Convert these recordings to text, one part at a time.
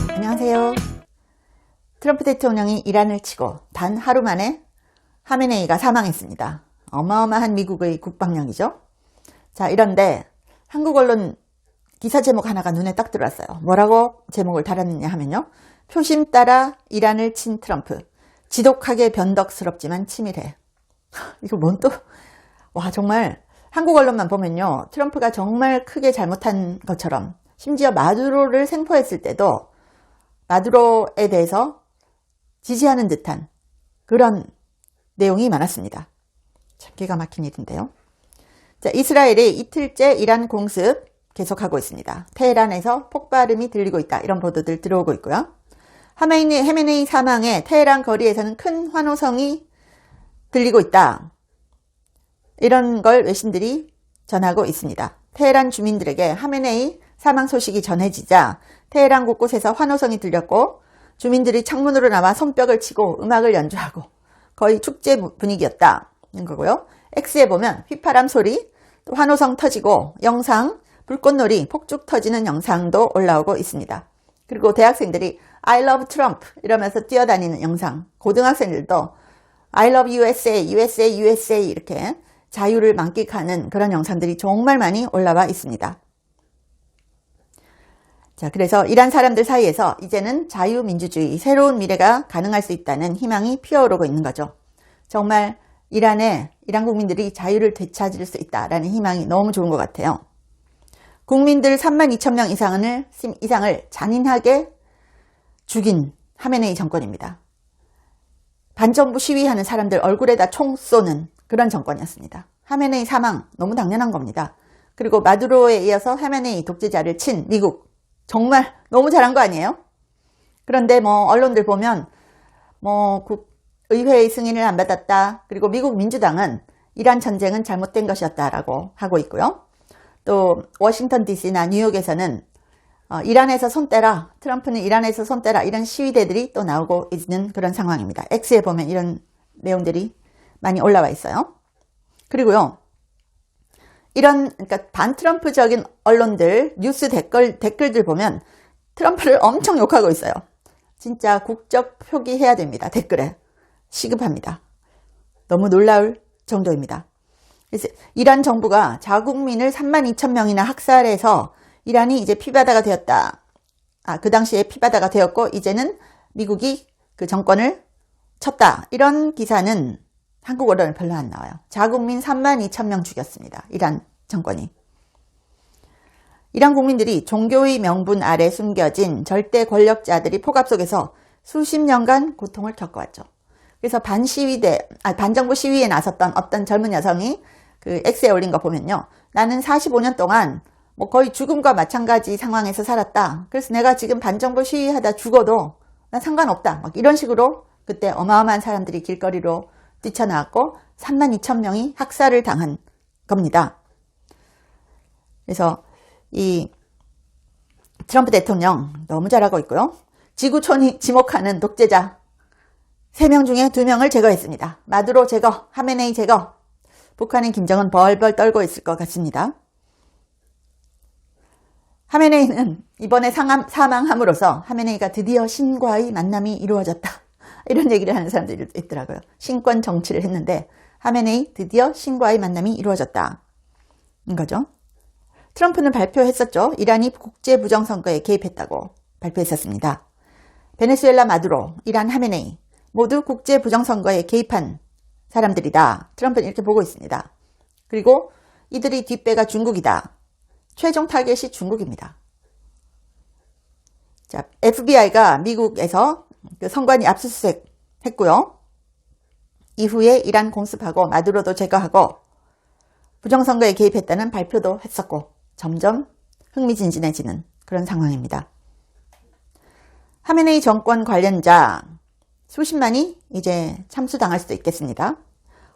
안녕하세요. 트럼프 대통령이 이란을 치고 단 하루 만에 하메네이가 사망했습니다. 어마어마한 미국의 국방력이죠. 자, 이런데 한국 언론 기사 제목 하나가 눈에 딱 들어왔어요. 뭐라고 제목을 달았느냐 하면요. 표심 따라 이란을 친 트럼프. 지독하게 변덕스럽지만 치밀해. 이거 뭔 또, 와, 정말 한국 언론만 보면요. 트럼프가 정말 크게 잘못한 것처럼 심지어 마두로를 생포했을 때도 마두로에 대해서 지지하는 듯한 그런 내용이 많았습니다. 참 기가 막힌 일인데요. 자, 이스라엘이 이틀째 이란 공습 계속하고 있습니다. 테헤란에서 폭발음이 들리고 있다. 이런 보도들 들어오고 있고요. 하메네이 사망에 테헤란 거리에서는 큰 환호성이 들리고 있다. 이런 걸 외신들이 전하고 있습니다. 테헤란 주민들에게 하메네이 사망 소식이 전해지자 테헤란 곳곳에서 환호성이 들렸고 주민들이 창문으로 나와 손뼉을 치고 음악을 연주하고 거의 축제 분위기였다는 거고요. X에 보면 휘파람 소리, 또 환호성 터지고 영상, 불꽃놀이, 폭죽 터지는 영상도 올라오고 있습니다. 그리고 대학생들이 I love Trump 이러면서 뛰어다니는 영상, 고등학생들도 I love USA, USA, USA 이렇게 자유를 만끽하는 그런 영상들이 정말 많이 올라와 있습니다. 자, 그래서 이란 사람들 사이에서 이제는 자유민주주의, 새로운 미래가 가능할 수 있다는 희망이 피어오르고 있는 거죠. 정말 이란 국민들이 자유를 되찾을 수 있다라는 희망이 너무 좋은 것 같아요. 국민들 32,000명 이상을 잔인하게 죽인 하메네이 정권입니다. 반정부 시위하는 사람들 얼굴에다 총 쏘는 그런 정권이었습니다. 하메네이 사망 너무 당연한 겁니다. 그리고 마두로에 이어서 하메네이 독재자를 친 미국 정말 너무 잘한 거 아니에요? 그런데 언론들 보면 의회의 승인을 안 받았다. 그리고 미국 민주당은 이란 전쟁은 잘못된 것이었다라고 하고 있고요. 또 워싱턴 DC나 뉴욕에서는 이란에서 손 떼라, 트럼프는 이란에서 손 떼라 이런 시위대들이 또 나오고 있는 그런 상황입니다. X에 보면 이런 내용들이 많이 올라와 있어요. 그리고요. 그러니까 반트럼프적인 언론들, 뉴스 댓글들 보면 트럼프를 엄청 욕하고 있어요. 진짜 국적 표기해야 됩니다. 댓글에. 시급합니다. 너무 놀라울 정도입니다. 그래서 이란 정부가 자국민을 32,000명이나 학살해서 이란이 이제 피바다가 되었다. 그 당시에 피바다가 되었고 이제는 미국이 그 정권을 쳤다. 이런 기사는 한국 언론에 별로 안 나와요. 자국민 32,000명 죽였습니다. 이란 정권이. 이란 국민들이 종교의 명분 아래 숨겨진 절대 권력자들이 폭압 속에서 수십 년간 고통을 겪어왔죠. 그래서 반정부 시위에 나섰던 어떤 젊은 여성이 그 X에 올린 거 보면요. 나는 45년 동안 거의 죽음과 마찬가지 상황에서 살았다. 그래서 내가 지금 반정부 시위하다 죽어도 난 상관없다. 막 이런 식으로 그때 어마어마한 사람들이 길거리로 뛰쳐나왔고 32,000명이 학살을 당한 겁니다. 그래서 이 트럼프 대통령 너무 잘하고 있고요. 지구촌이 지목하는 독재자 3명 중에 2명을 제거했습니다. 마두로 제거, 하메네이 제거. 북한의 김정은 벌벌 떨고 있을 것 같습니다. 하메네이는 이번에 사망함으로써 하메네이가 드디어 신과의 만남이 이루어졌다. 이런 얘기를 하는 사람들이 있더라고요. 신권 정치를 했는데 하메네이 드디어 신과의 만남이 이루어졌다. 인 거죠. 트럼프는 발표했었죠. 이란이 국제부정선거에 개입했다고 발표했었습니다. 베네수엘라 마두로, 이란 하메네이 모두 국제부정선거에 개입한 사람들이다. 트럼프는 이렇게 보고 있습니다. 그리고 이들이 뒷배가 중국이다. 최종 타겟이 중국입니다. 자, FBI가 미국에서 그 선관위 압수수색 했고요. 이후에 이란 공습하고 마두로도 제거하고 부정선거에 개입했다는 발표도 했었고 점점 흥미진진해지는 그런 상황입니다. 하메네이 정권 관련자 수십만이 이제 참수당할 수도 있겠습니다.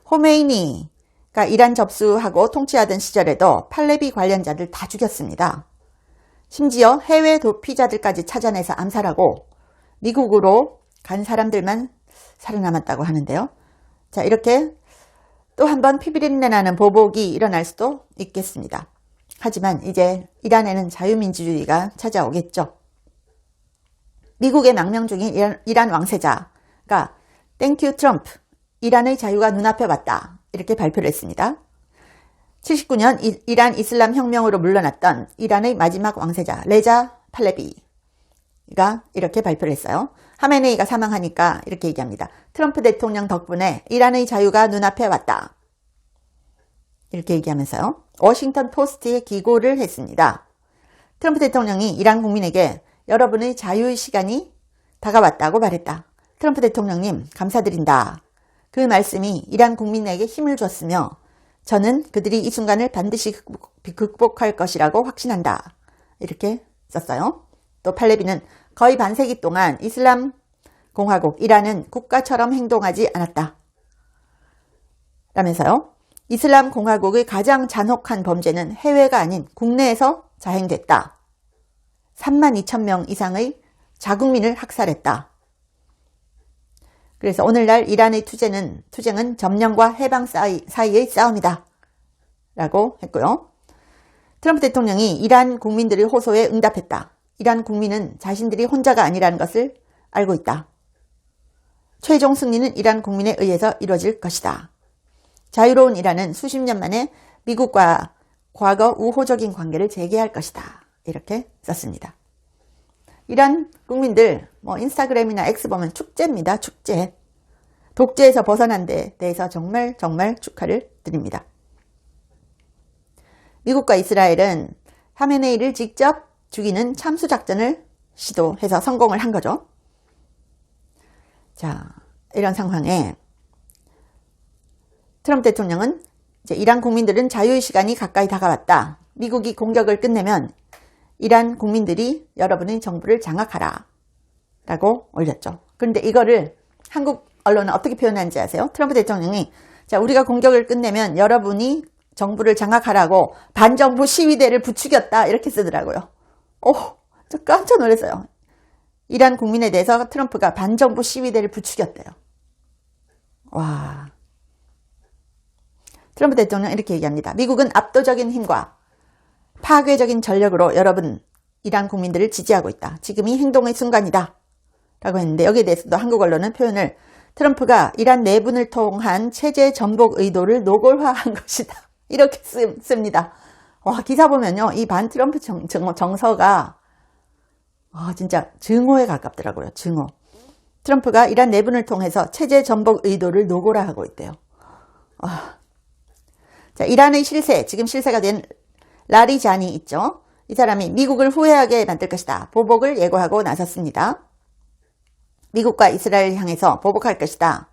호메이니가 이란 접수하고 통치하던 시절에도 팔레비 관련자들 다 죽였습니다. 심지어 해외 도피자들까지 찾아내서 암살하고 미국으로 간 사람들만 살아남았다고 하는데요. 자, 이렇게 또 한 번 피비린내 나는 보복이 일어날 수도 있겠습니다. 하지만 이제 이란에는 자유민주주의가 찾아오겠죠. 미국의 망명 중인 이란 왕세자가 땡큐 트럼프, 이란의 자유가 눈앞에 왔다 이렇게 발표를 했습니다. 79년 이란 이슬람 혁명으로 물러났던 이란의 마지막 왕세자 레자 팔레비가 이렇게 발표를 했어요. 하메네이가 사망하니까 이렇게 얘기합니다. 트럼프 대통령 덕분에 이란의 자유가 눈앞에 왔다. 이렇게 얘기하면서요. 워싱턴 포스트에 기고를 했습니다. 트럼프 대통령이 이란 국민에게 여러분의 자유의 시간이 다가왔다고 말했다. 트럼프 대통령님 감사드린다. 그 말씀이 이란 국민에게 힘을 줬으며 저는 그들이 이 순간을 반드시 극복할 것이라고 확신한다. 이렇게 썼어요. 또 팔레비는 거의 반세기 동안 이슬람 공화국 이란은 국가처럼 행동하지 않았다. 라면서요. 이슬람 공화국의 가장 잔혹한 범죄는 해외가 아닌 국내에서 자행됐다. 32,000명 이상의 자국민을 학살했다. 그래서 오늘날 이란의 투쟁은 점령과 해방 사이의 싸움이다. 라고 했고요. 트럼프 대통령이 이란 국민들의 호소에 응답했다. 이란 국민은 자신들이 혼자가 아니라는 것을 알고 있다. 최종 승리는 이란 국민에 의해서 이루어질 것이다. 자유로운 이란은 수십 년 만에 미국과 과거 우호적인 관계를 재개할 것이다. 이렇게 썼습니다. 이란 국민들 인스타그램이나 X 보면 축제입니다. 축제. 독재에서 벗어난 데 대해서 정말 축하를 드립니다. 미국과 이스라엘은 하메네이를 직접 죽이는 참수작전을 시도해서 성공을 한 거죠. 자, 이런 상황에 트럼프 대통령은 이제 이란 국민들은 자유의 시간이 가까이 다가왔다. 미국이 공격을 끝내면 이란 국민들이 여러분의 정부를 장악하라. 라고 올렸죠. 그런데 이거를 한국 언론은 어떻게 표현하는지 아세요? 트럼프 대통령이 자, 우리가 공격을 끝내면 여러분이 정부를 장악하라고 반정부 시위대를 부추겼다. 이렇게 쓰더라고요. 저 깜짝 놀랐어요. 이란 국민에 대해서 트럼프가 반정부 시위대를 부추겼대요. 와. 트럼프 대통령 이렇게 얘기합니다. 미국은 압도적인 힘과 파괴적인 전력으로 여러분 이란 국민들을 지지하고 있다. 지금이 행동의 순간이다. 라고 했는데 여기에 대해서도 한국 언론은 표현을 트럼프가 이란 내분을 통한 체제 전복 의도를 노골화한 것이다. 이렇게 씁니다. 와, 기사 보면요. 이 반 트럼프 정서가 진짜 증오에 가깝더라고요. 증오. 트럼프가 이란 내분을 통해서 체제 전복 의도를 노골화하고 있대요. 자, 이란의 실세, 지금 실세가 된 라리자니 있죠. 이 사람이 미국을 후회하게 만들 것이다. 보복을 예고하고 나섰습니다. 미국과 이스라엘 향해서 보복할 것이다.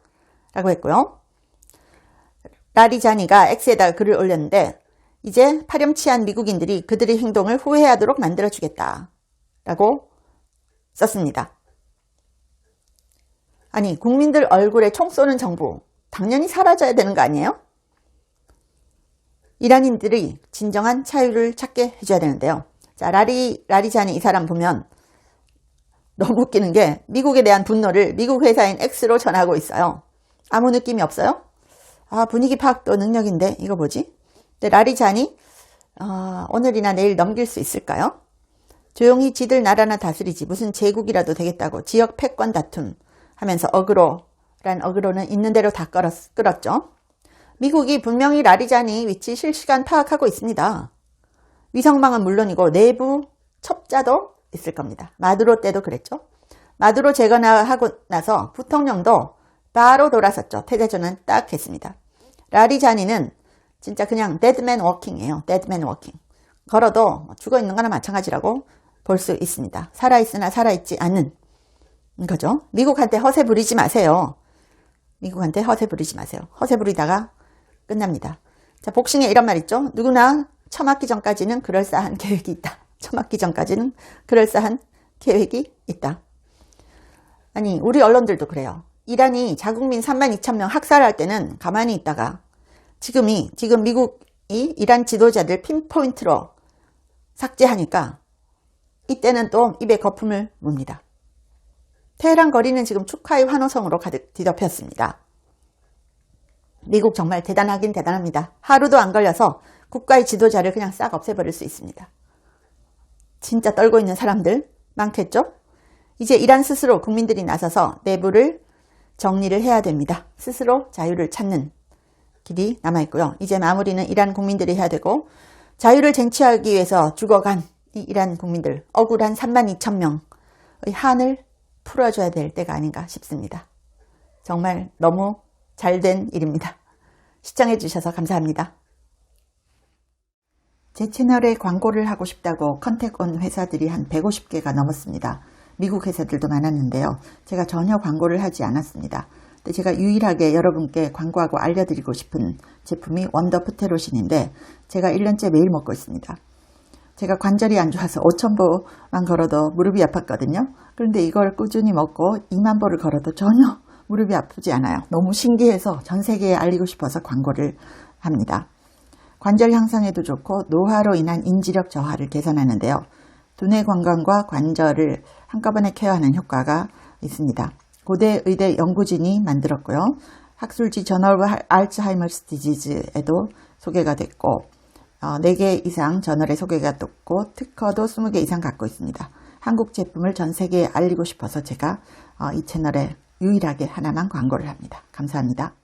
라고 했고요. 라리자니가 X에다가 글을 올렸는데 이제 파렴치한 미국인들이 그들의 행동을 후회하도록 만들어주겠다. 라고 썼습니다. 아니, 국민들 얼굴에 총 쏘는 정부 당연히 사라져야 되는 거 아니에요? 이란인들이 진정한 자유를 찾게 해줘야 되는데요. 자, 라리자니 이 사람 보면 너무 웃기는 게 미국에 대한 분노를 미국 회사인 X로 전하고 있어요. 아무 느낌이 없어요? 분위기 파악도 능력인데 이거 뭐지? 근데 라리자니 오늘이나 내일 넘길 수 있을까요? 조용히 지들 나라나 다스리지 무슨 제국이라도 되겠다고 지역 패권 다툼 하면서 어그로는 있는 대로 다 끌었죠. 미국이 분명히 라리자니 위치 실시간 파악하고 있습니다. 위성망은 물론이고 내부 첩자도 있을 겁니다. 마두로 때도 그랬죠. 마두로 재건하고 나서 부통령도 바로 돌아섰죠. 퇴대전은 딱 했습니다. 라리자니는 진짜 그냥 데드맨 워킹이에요. 데드맨 워킹. 걸어도 죽어있는 거나 마찬가지라고 볼 수 있습니다. 살아있으나 살아있지 않는 거죠. 미국한테 허세 부리지 마세요. 미국한테 허세 부리지 마세요. 허세 부리다가 끝납니다. 자, 복싱에 이런 말 있죠. 누구나 처맞기 전까지는 그럴싸한 계획이 있다. 처맞기 전까지는 그럴싸한 계획이 있다. 아니, 우리 언론들도 그래요. 이란이 자국민 32,000명 학살할 때는 가만히 있다가 지금 미국이 이란 지도자들 핀포인트로 삭제하니까 이때는 또 입에 거품을 뭅니다. 테헤란 거리는 지금 축하의 환호성으로 가득 뒤덮였습니다. 미국 정말 대단하긴 대단합니다. 하루도 안 걸려서 국가의 지도자를 그냥 싹 없애버릴 수 있습니다. 진짜 떨고 있는 사람들 많겠죠? 이제 이란 스스로 국민들이 나서서 내부를 정리를 해야 됩니다. 스스로 자유를 찾는 길이 남아있고요. 이제 마무리는 이란 국민들이 해야 되고, 자유를 쟁취하기 위해서 죽어간 이 이란 국민들, 억울한 32,000명의 한을 풀어줘야 될 때가 아닌가 싶습니다. 정말 너무 잘된 일입니다. 시청해 주셔서 감사합니다. 제 채널에 광고를 하고 싶다고 컨택 온 회사들이 한 150개가 넘었습니다. 미국 회사들도 많았는데요. 제가 전혀 광고를 하지 않았습니다. 근데 제가 유일하게 여러분께 광고하고 알려드리고 싶은 제품이 원더 프테로신인데, 제가 1년째 매일 먹고 있습니다. 제가 관절이 안 좋아서 5,000보만 걸어도 무릎이 아팠거든요. 그런데 이걸 꾸준히 먹고 2만 보를 걸어도 전혀 무릎이 아프지 않아요. 너무 신기해서 전 세계에 알리고 싶어서 광고를 합니다. 관절 향상에도 좋고 노화로 인한 인지력 저하를 개선하는데요. 두뇌 건강과 관절을 한꺼번에 케어하는 효과가 있습니다. 고대 의대 연구진이 만들었고요. 학술지 저널 오브 알츠하이머스 디지즈에도 소개가 됐고, 4개 이상 저널에 소개가 됐고, 특허도 20개 이상 갖고 있습니다. 한국 제품을 전 세계에 알리고 싶어서 제가 이 채널에 유일하게 하나만 광고를 합니다. 감사합니다.